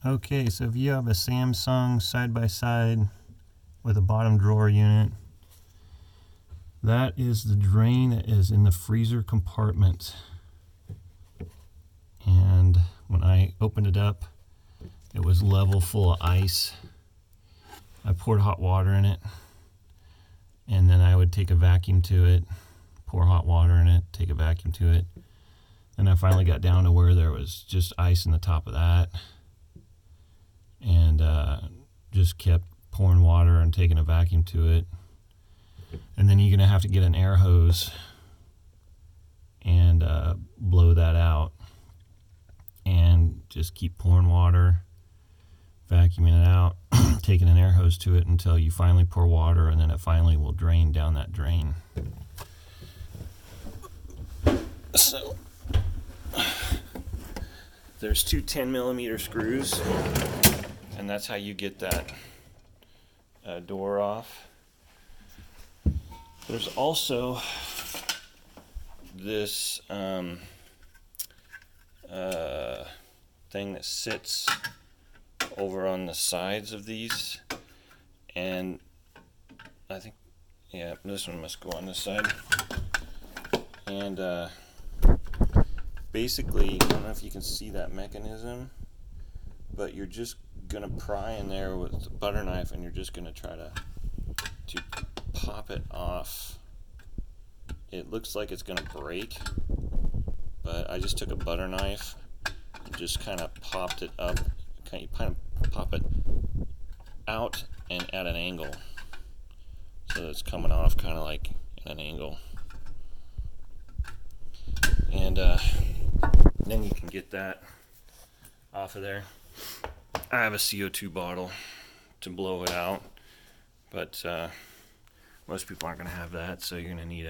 Okay, so if you have a Samsung side-by-side with a bottom drawer unit, that is the drain that is in the freezer compartment. And when I opened it up, it was level full of ice. I poured hot water in it, and then I would take a vacuum to it, pour hot water in it, take a vacuum to it. And I finally got down to where there was just ice in the top of that, and just kept pouring water and taking a vacuum to it. And then you're gonna have to get an air hose and blow that out, and just keep pouring water, vacuuming it out, taking an air hose to it until you finally pour water, and then it finally will drain down that drain. So there's two 10mm screws, and that's how you get that door off. There's also this thing that sits over on the sides of these, and I think, yeah, this one must go on this side. And basically, I don't know if you can see that mechanism, but you're just gonna pry in there with the butter knife, and you're just gonna try to pop it off. It looks like it's gonna break, but I just took a butter knife and just kind of popped it up, kind of pop it out and at an angle, so that it's coming off kind of like at an angle. And then you can get that off of there. I have a CO2 bottle to blow it out, but most people aren't going to have that, so you're going to need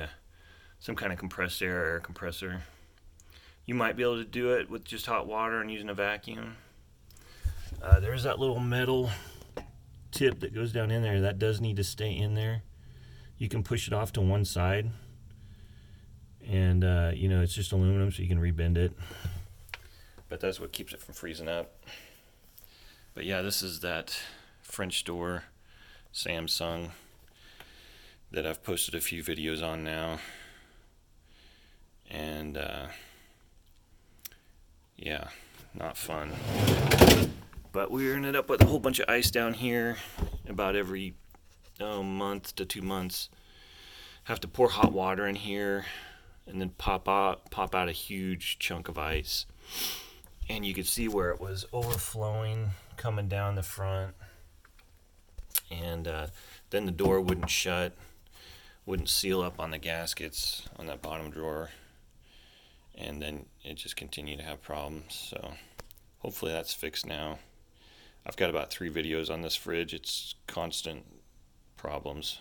some kind of compressed air compressor. You might be able to do it with just hot water and using a vacuum. There's that little metal tip that goes down in there. That does need to stay in there. You can push it off to one side, and you know, it's just aluminum, so you can rebend it. But that's what keeps it from freezing up. But yeah, this is that French door Samsung that I've posted a few videos on now. And yeah, not fun. But we ended up with a whole bunch of ice down here about every month to 2 months. Have to pour hot water in here and then pop out a huge chunk of ice. And you could see where it was overflowing coming down the front. And then the door wouldn't shut, wouldn't seal up on the gaskets on that bottom drawer. And then it just continued to have problems. So hopefully that's fixed now. I've got about 3 videos on this fridge. It's constant problems.